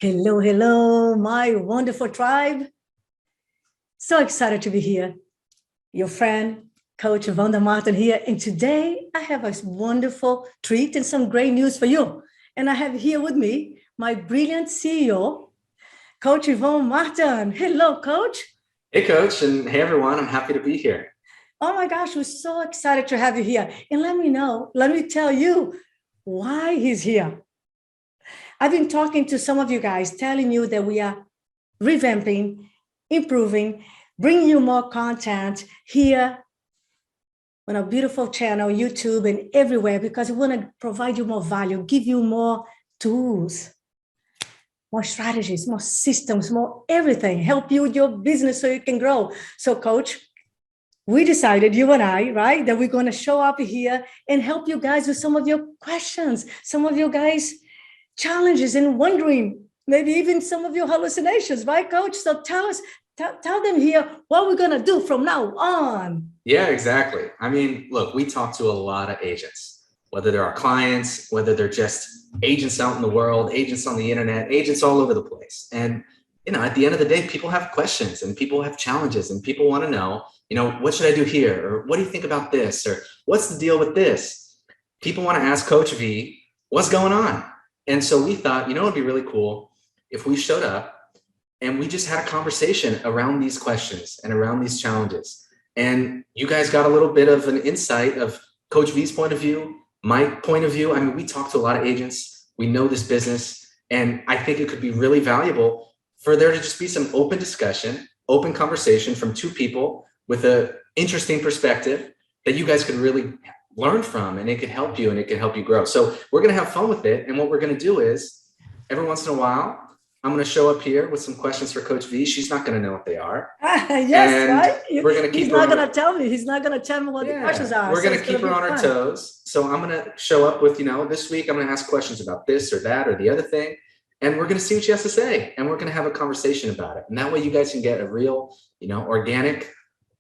Hello, hello, my wonderful tribe. So excited to be here. Your friend, Coach Vanda Martin here. And today I have a wonderful treat and some great news for you. And I have here with me my brilliant CEO, Coach Ivon Martin. Hello, Coach. Hey, Coach, and hey, everyone. I'm happy to be here. Oh my gosh, we're so excited to have you here. And let me tell you why he's here. I've been talking to some of you guys, telling you that we are revamping, improving, bringing you more content here on our beautiful channel, YouTube, and everywhere, because we want to provide you more value, give you more tools, more strategies, more systems, more everything, help you with your business so you can grow. So, Coach, we decided, you and I, right, that we're going to show up here and help you guys with some of your questions, some of your guys' challenges and wondering, maybe even some of your hallucinations, right, Coach? So tell us, tell them here what we're going to do from now on. Yeah, exactly. I mean, look, we talk to a lot of agents, whether they're our clients, whether they're just agents out in the world, agents on the internet, agents all over the place. And, at the end of the day, people have questions and people have challenges and people want to know, what should I do here? Or what do you think about this? Or what's the deal with this? People want to ask Coach V, what's going on? And so we thought, it'd be really cool if we showed up and we just had a conversation around these questions and around these challenges. And you guys got a little bit of an insight of Coach V's point of view, my point of view. I mean, we talk to a lot of agents. We know this business. And I think it could be really valuable for there to just be some open discussion, open conversation from two people with an interesting perspective that you guys could really learn from, and it could help you and it can help you grow. So we're going to have fun with it. And what we're going to do is every once in a while, I'm going to show up here with some questions for Coach V. She's not going to know what they are. Yes, and right? We're going to keep He's not going to tell me. He's not going to tell me what the questions are. We're going to keep her on her toes. So I'm going to show up with, this week, I'm going to ask questions about this or that or the other thing. And we're going to see what she has to say. And we're going to have a conversation about it. And that way you guys can get a real, organic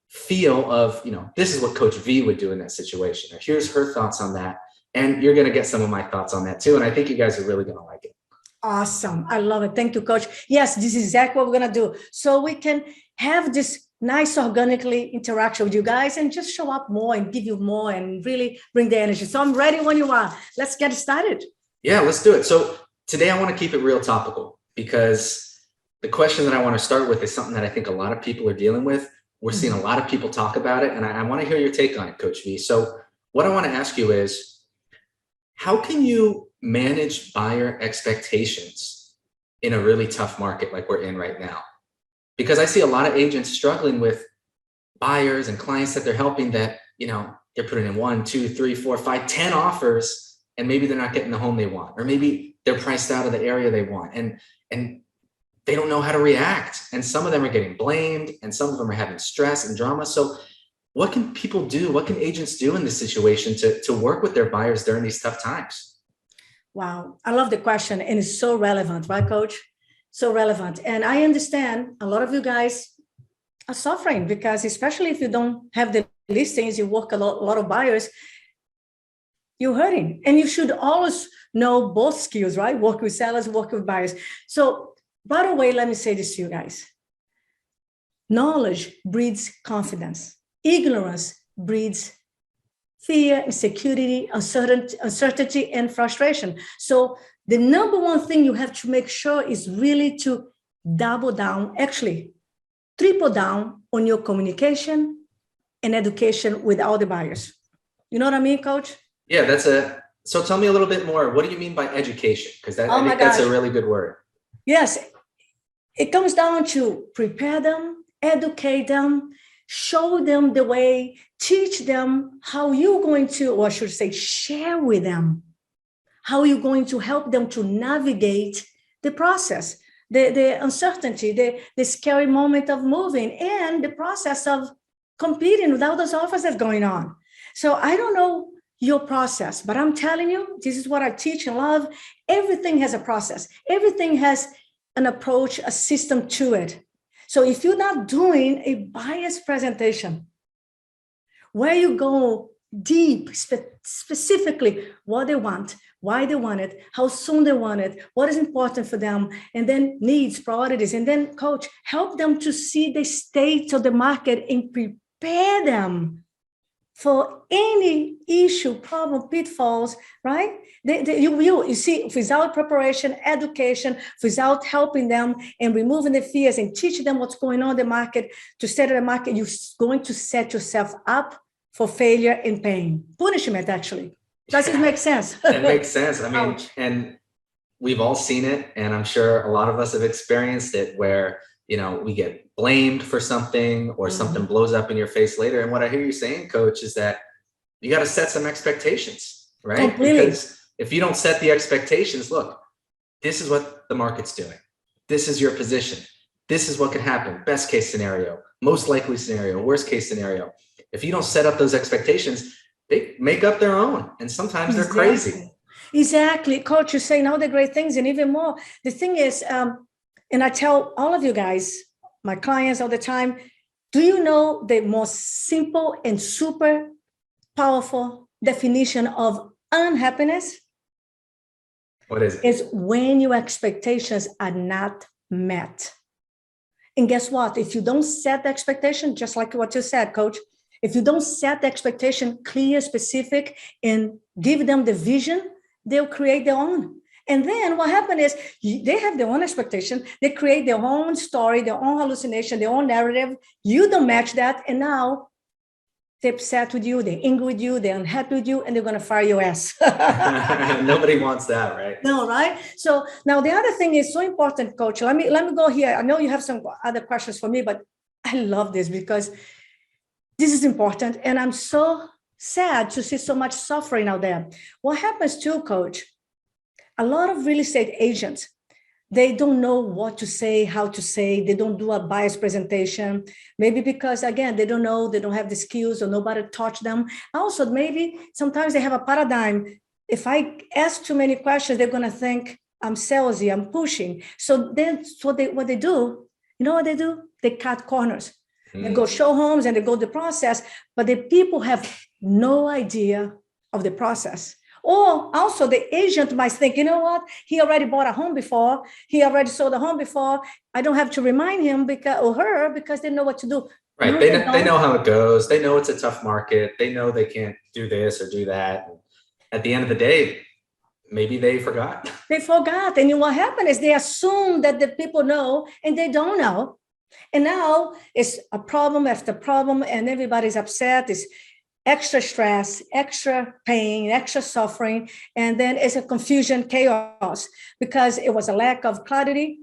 feel of, this is what Coach V would do in that situation. Or here's her thoughts on that. And you're going to get some of my thoughts on that too. And I think you guys are really going to like it. Awesome. I love it. Thank you, Coach. Yes, this is exactly what we're going to do. So we can have this nice organically interaction with you guys and just show up more and give you more and really bring the energy. So I'm ready when you are. Let's get started. Yeah, let's do it. So today I want to keep it real topical because the question that I want to start with is something that I think a lot of people are dealing with. We're seeing a lot of people talk about it, and I want to hear your take on it, Coach V. So what I want to ask you is, how can you manage buyer expectations in a really tough market like we're in right now? Because I see a lot of agents struggling with buyers and clients that they're helping that, they're putting in 1, 2, 3, 4, 5, 10 offers, and maybe they're not getting the home they want, or maybe they're priced out of the area they want. And they don't know how to react. And some of them are getting blamed and some of them are having stress and drama. So what can people do? What can agents do in this situation to work with their buyers during these tough times? Wow. I love the question. And it's so relevant, right, Coach? So relevant. And I understand a lot of you guys are suffering because especially if you don't have the listings, you work a lot of buyers, you're hurting. And you should always know both skills, right? Work with sellers, work with buyers. So by the way, let me say this to you guys. Knowledge breeds confidence. Ignorance breeds fear, insecurity, uncertainty, and frustration. So the number one thing you have to make sure is really to double down, actually triple down on your communication and education with all the buyers. You know what I mean, Coach? Yeah, so tell me a little bit more. What do you mean by education? Because I think that's a really good word. Yes, it comes down to prepare them, educate them, show them the way, teach them how you're going to, or I should say, share with them how you're going to help them to navigate the process, the uncertainty, the scary moment of moving, and the process of competing with all those offers that's going on. So I don't know your process, but I'm telling you, this is what I teach and love. Everything has a process. Everything has an approach, a system to it. So if you're not doing a buyer's presentation where you go deep, specifically what they want, why they want it, how soon they want it, what is important for them, and then needs, priorities. And then, coach, help them to see the state of the market and prepare them for any issue, problem, pitfalls, right? You see, without preparation, education, without helping them and removing the fears and teaching them what's going on in the market, to study the market, you're going to set yourself up for failure and pain. Punishment, actually. Does it make sense? It makes sense. I mean, Ouch. and we've all seen it, and I'm sure a lot of us have experienced it where, we get blamed for something or something blows up in your face later. And what I hear you saying, coach, is that you got to set some expectations, right? Completely. Because if you don't set the expectations, look, this is what the market's doing. This is your position. This is what could happen. Best case scenario, most likely scenario, worst case scenario. If you don't set up those expectations, they make up their own. And sometimes they're crazy. Exactly. Coach, you're saying all the great things and even more. The thing is, and I tell all of you guys, my clients all the time, do you know the most simple and super powerful definition of unhappiness? What is it? It's when your expectations are not met. And guess what? If you don't set the expectation, just like what you said, coach, if you don't set the expectation clear, specific, and give them the vision, they'll create their own. And then what happens is they have their own expectation. They create their own story, their own hallucination, their own narrative. You don't match that. And now they're upset with you, they're angry with you, they're unhappy with you, and they're going to fire your ass. Nobody wants that, right? No, right? So now the other thing is so important, coach. Let me go here. I know you have some other questions for me, but I love this because this is important. And I'm so sad to see so much suffering out there. What happens too, coach? A lot of real estate agents, they don't know what to say, how to say, they don't do a bias presentation, maybe because, again, they don't know, they don't have the skills or nobody taught them. Also, maybe sometimes they have a paradigm. If I ask too many questions, they're going to think I'm salesy, I'm pushing. So then what they do, you know what they do? They cut corners. They go show homes and they go the process, but the people have no idea of the process. Or also the agent might think, you know what? He already bought a home before. He already sold a home before. I don't have to remind him or her because they know what to do. Right. No, they know how it goes. They know it's a tough market. They know they can't do this or do that. At the end of the day, maybe they forgot. They forgot. And what happened is they assume that the people know and they don't know. And now it's a problem after problem and everybody's upset. It's extra stress, extra pain, extra suffering. And then it's a confusion, chaos, because it was a lack of clarity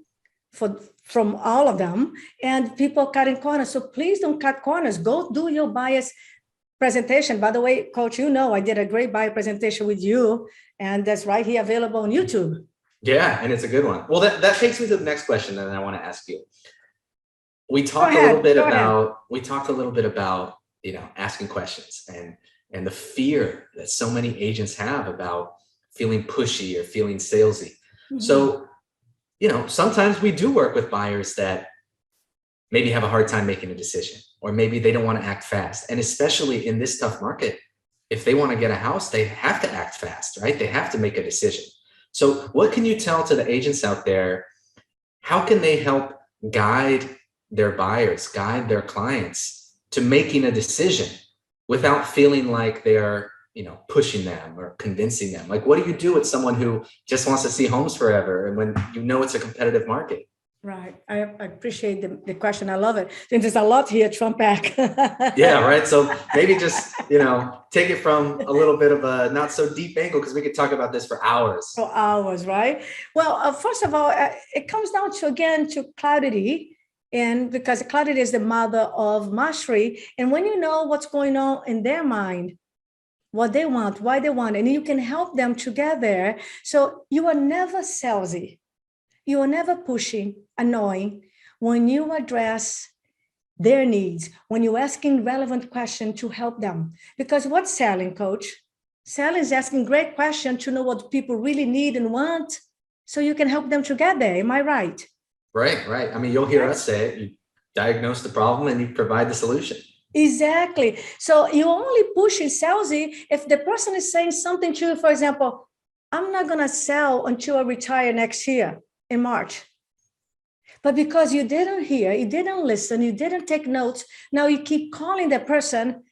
from all of them and people cutting corners. So please don't cut corners. Go do your bias presentation. By the way, coach, I did a great bias presentation with you and that's right here available on YouTube. Yeah, and it's a good one. Well, that takes me to the next question that I want to ask you. We talked a little bit about asking questions and the fear that so many agents have about feeling pushy or feeling salesy. Mm-hmm. So, sometimes we do work with buyers that maybe have a hard time making a decision, or maybe they don't want to act fast. And especially in this tough market, if they want to get a house, they have to act fast, right? They have to make a decision. So what can you tell to the agents out there? How can they help guide their buyers, guide their clients to making a decision without feeling like they're, pushing them or convincing them? Like, what do you do with someone who just wants to see homes forever and when it's a competitive market? Right. I appreciate the question. I love it. And there's a lot here to unpack. Yeah, right. So maybe just, take it from a little bit of a not so deep angle, because we could talk about this for hours. For hours, right? Well, first of all, it comes down to clarity. And because clarity is the mother of mastery. And when you know what's going on in their mind, what they want, why they want, and you can help them together. So you are never salesy. You are never pushy, annoying when you address their needs, when you're asking relevant questions to help them. Because what's selling, coach? Selling is asking great questions to know what people really need and want so you can help them together. Am I right? Right. I mean, you'll hear us say it. You diagnose the problem and you provide the solution. Exactly. So you only push in salesy if the person is saying something to you, for example, I'm not going to sell until I retire next year in March. But because you didn't hear, you didn't listen, you didn't take notes, now you keep calling the person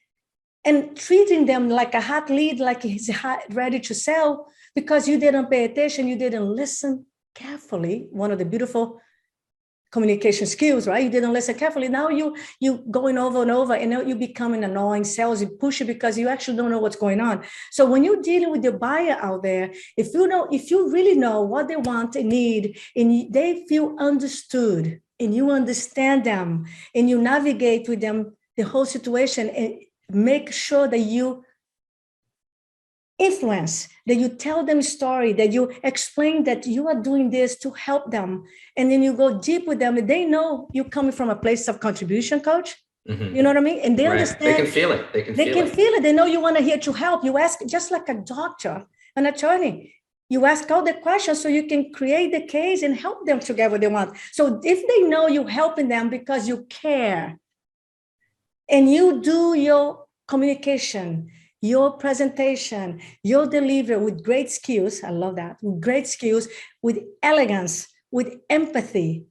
and treating them like a hot lead, like he's ready to sell, because you didn't pay attention, you didn't listen carefully. One of the beautiful communication skills, right? You didn't listen carefully. Now you going over and over, and now you become an annoying sales, you push it because you actually don't know what's going on. So when you're dealing with the buyer out there, if you really know what they want and need, and they feel understood, and you understand them, and you navigate with them the whole situation, and make sure that you influence, that you tell them a story, that you explain that you are doing this to help them. And then you go deep with them, and they know you're coming from a place of contribution, Coach. Mm-hmm. You know what I mean? And they understand. They can feel it. They can feel it. They know you want to hear to help. You ask, just like a doctor, an attorney. You ask all the questions so you can create the case and help them to get what they want. So if they know you're helping them because you care, and you do your communication, your presentation, your delivery with great skills, I love that, with great skills, with elegance, with empathy,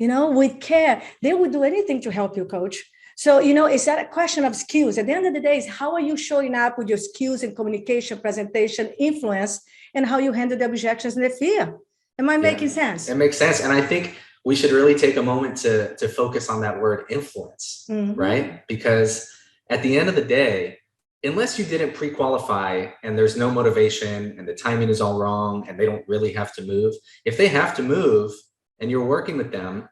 with care, they would do anything to help you, Coach. So, it's not a question of skills. At the end of the day, is how are you showing up with your skills in communication, presentation, influence, and how you handle the objections and the fear. Am I making sense? It makes sense. And I think we should really take a moment to focus on that word influence, right? Because at the end of the day, unless you didn't pre-qualify and there's no motivation and the timing is all wrong and they don't really have to move, if they have to move and you're working with them,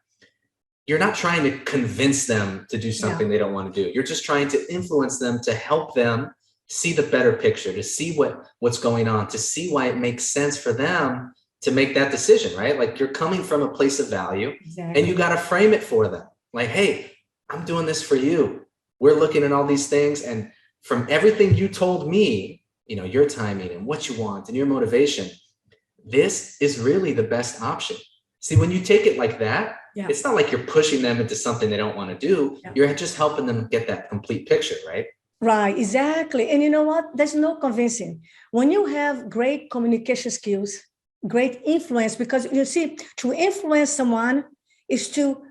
you're not trying to convince them to do something they don't want to do. You're just trying to influence them, to help them see the better picture, to see what's going on, to see why it makes sense for them to make that decision, right? Like you're coming from a place of value and you got to frame it for them. Like, hey, I'm doing this for you. We're looking at all these things. And from everything you told me, your timing and what you want and your motivation, this is really the best option. See, when you take it like that, it's not like you're pushing them into something they don't want to do. You're just helping them get that complete picture, right? Right, exactly. And you know what? There's no convincing. When you have great communication skills, great influence, because you see, to influence someone is to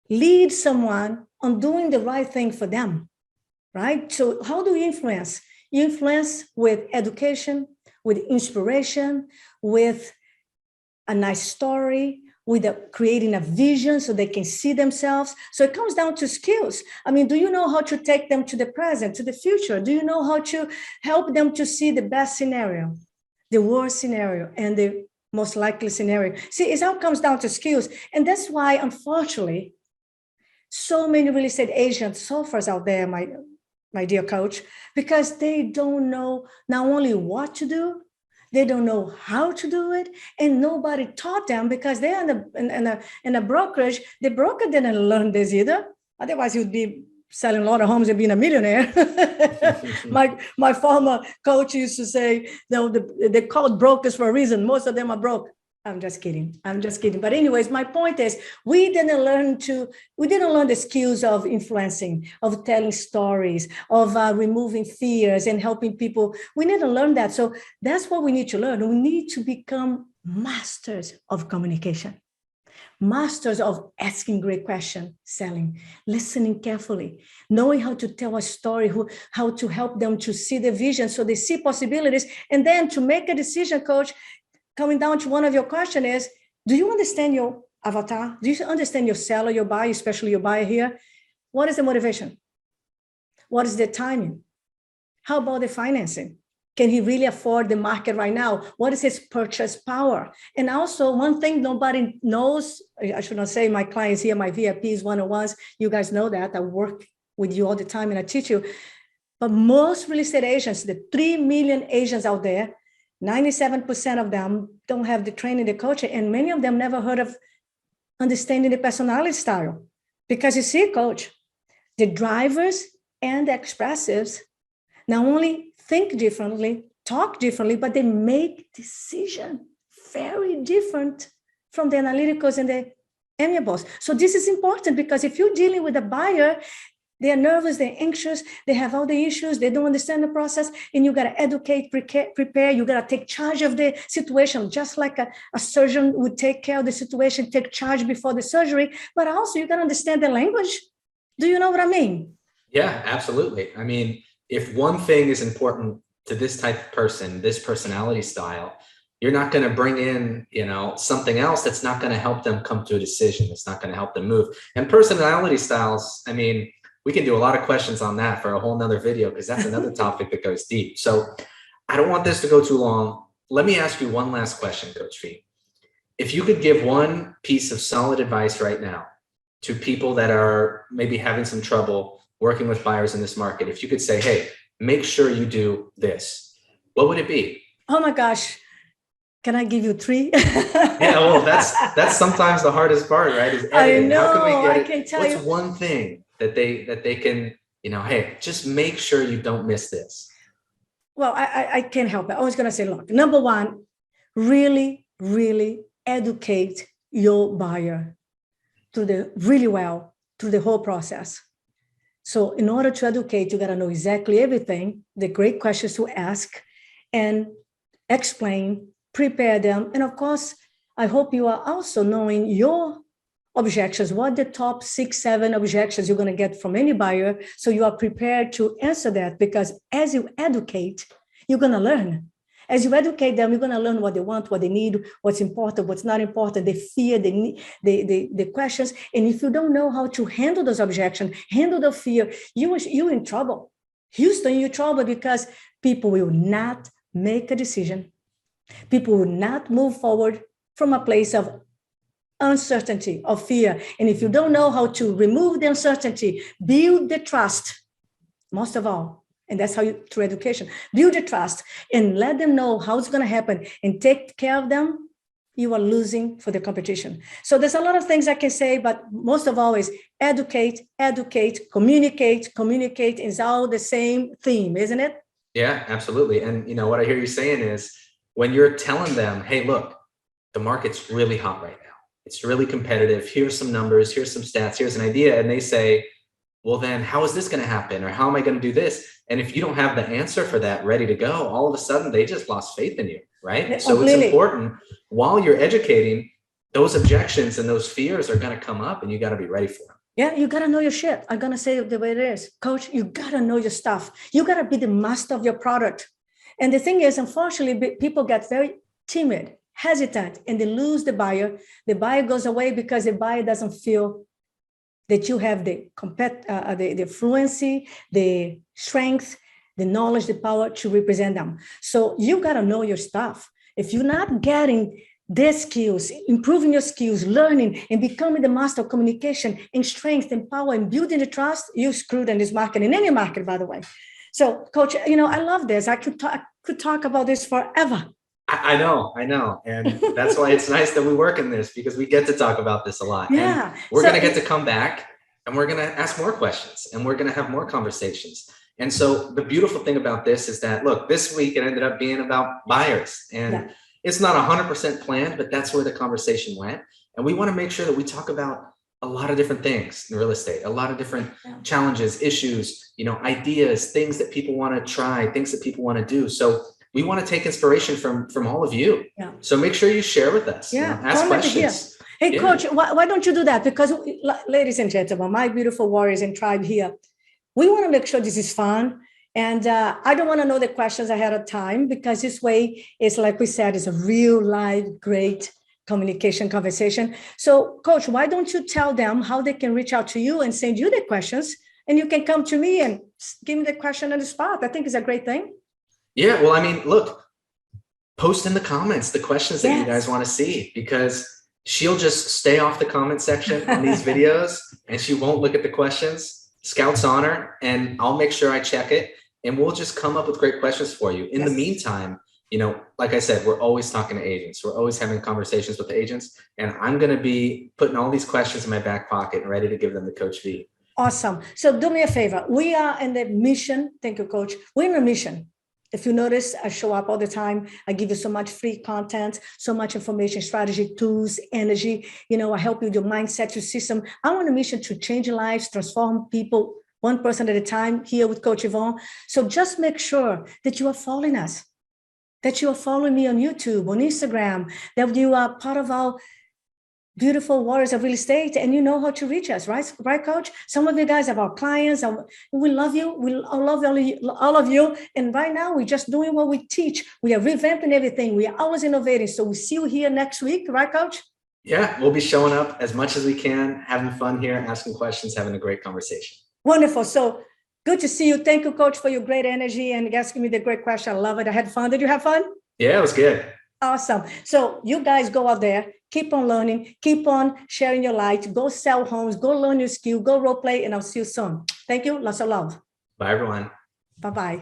lead someone on doing the right thing for them, right? So how do you influence? You influence with education, with inspiration, with a nice story, with creating a vision so they can see themselves. So it comes down to skills. I mean, do you know how to take them to the present, to the future? Do you know how to help them to see the best scenario, the worst scenario, and the most likely scenario? See, it all comes down to skills. And that's why, unfortunately, so many real estate agents suffers out there, my dear Coach, because they don't know not only what to do, they don't know how to do it, and nobody taught them because they're in a brokerage. The broker didn't learn this either. Otherwise, he would be selling a lot of homes and being a millionaire. my former coach used to say, they called brokers for a reason. Most of them are broke. I'm just kidding. But anyways, my point is, we didn't learn the skills of influencing, of telling stories, of removing fears and helping people. We need to learn that. So that's what we need to learn. We need to become masters of communication, masters of asking great questions, selling, listening carefully, knowing how to tell a story, how to help them to see the vision so they see possibilities, and then to make a decision, Coach. Coming down to one of your questions is, do you understand your avatar? Do you understand your seller, your buyer, especially your buyer here? What is the motivation? What is the timing? How about the financing? Can he really afford the market right now? What is his purchase power? And also, one thing nobody knows, I should not say my clients here, my VIPs, one-on-ones, you guys know that. I work with you all the time and I teach you. But most real estate agents, the 3 million agents out there, 97% of them don't have the training, the coaching, and many of them never heard of understanding the personality style. Because you see, Coach, the drivers and the expressives not only think differently, talk differently, but they make decisions very different from the analyticals and the amiables. So this is important because if you're dealing with a buyer, They are nervous, they're anxious, they have all the issues, they don't understand the process, and you got to educate, prepare, you got to take charge of the situation, just like a surgeon would take care of the situation, take charge before the surgery, but also you got to understand the language. Do you know what I mean? Yeah, absolutely. I mean, if one thing is important to this type of person, this personality style, you're not going to bring in, something else that's not going to help them come to a decision. It's not going to help them move. And personality styles, I mean, we can do a lot of questions on that for a whole nother video, because that's another topic that goes deep. So I don't want this to go too long. Let me ask you one last question, Coach V. If you could give one piece of solid advice right now to people that are maybe having some trouble working with buyers in this market, if you could say, hey, make sure you do this, what would it be? Oh my gosh. Can I give you 3? Yeah, well, that's sometimes the hardest part, right? Is editing. I know, how can we get I it? can tell What's you. one thing that they can, hey, just make sure you don't miss this? Well, I can't help it. I was going to say, look, number one, really, really educate your buyer through the whole process. So in order to educate, you got to know exactly everything, the great questions to ask, and explain, prepare them. And of course, I hope you are also knowing your objections, what the top 6, 7 objections you're going to get from any buyer. So you are prepared to answer that, because as you educate, you're going to learn. As you educate them, you're going to learn what they want, what they need, what's important, what's not important, the fear, the questions. And if you don't know how to handle those objections, handle the fear, you're in trouble. Houston, you're in trouble, because people will not make a decision. People will not move forward from a place of uncertainty, of fear. And if you don't know how to remove the uncertainty, build the trust, most of all, and that's how you, through education, build the trust and let them know how it's going to happen and take care of them, you are losing for the competition. So there's a lot of things I can say, but most of all is educate, communicate is all the same theme, isn't it? Yeah, absolutely. And what I hear you saying is, when you're telling them, hey, look, the market's really hot right now. It's really competitive. Here's some numbers, here's some stats, here's an idea. And they say, well, then how is this going to happen? Or how am I going to do this? And if you don't have the answer for that ready to go, all of a sudden they just lost faith in you, right? So it's important, while you're educating, those objections and those fears are going to come up, and you got to be ready for them. Yeah, you got to know your shit. I'm going to say it the way it is. Coach, you got to know your stuff. You got to be the master of your product. And the thing is, unfortunately, people get very timid, hesitant, and they lose the buyer. The buyer goes away because the buyer doesn't feel that you have the fluency, the strength, the knowledge, the power to represent them. So you got to know your stuff. If you're not getting their skills, improving your skills, learning, and becoming the master of communication and strength and power and building the trust, you're screwed in this market, in any market, by the way. So, Coach, I love this. I could talk about this forever. I know. And that's why it's nice that we work in this, because we get to talk about this a lot. Yeah. And we're going to get to come back, and we're going to ask more questions, and we're going to have more conversations. And so the beautiful thing about this is that, look, this week it ended up being about buyers, and it's not 100% planned, but that's where the conversation went. And we want to make sure that we talk about a lot of different things in real estate, a lot of different challenges, issues, ideas, things that people want to try, things that people want to do. So we want to take inspiration from all of you. Yeah. So make sure you share with us. Yeah. Ask questions. Hey, Coach, why don't you do that? Because, ladies and gentlemen, my beautiful warriors and tribe here, we want to make sure this is fun. And I don't want to know the questions ahead of time, because this way it's, like we said, it's a real live, great communication conversation. So, Coach, why don't you tell them how they can reach out to you and send you the questions, and you can come to me and give me the question on the spot. I think it's a great thing. Yeah, well, I mean, look, post in the comments the questions that you guys want to see, because she'll just stay off the comment section on these videos, and she won't look at the questions. Scout's on her, and I'll make sure I check it, and we'll just come up with great questions for you. In the meantime, like I said, we're always talking to agents. We're always having conversations with the agents, and I'm going to be putting all these questions in my back pocket and ready to give them to Coach V. Awesome. So do me a favor. We are in the mission. Thank you, Coach. We're in a mission. If you notice, I show up all the time. I give you so much free content, so much information, strategy, tools, energy. I help you with your mindset, your system. I'm on a mission to change lives, transform people one person at a time here with Coach Ivon. So just make sure that you are following us, that you are following me on YouTube, on Instagram, that you are part of our beautiful warriors of real estate, and you know how to reach us, right? Right, Coach? Some of you guys are our clients. We love you. We love all of you. And right now, we're just doing what we teach. We are revamping everything. We are always innovating. So we'll see you here next week, right, Coach? Yeah, we'll be showing up as much as we can, having fun here, asking questions, having a great conversation. Wonderful. So good to see you. Thank you, Coach, for your great energy and asking me the great question. I love it. I had fun. Did you have fun? Yeah, it was good. Awesome. So you guys go out there, keep on learning, keep on sharing your light, go sell homes, go learn your skill, go role play, and I'll see you soon. Thank you. Lots of love. Bye, everyone. Bye-bye.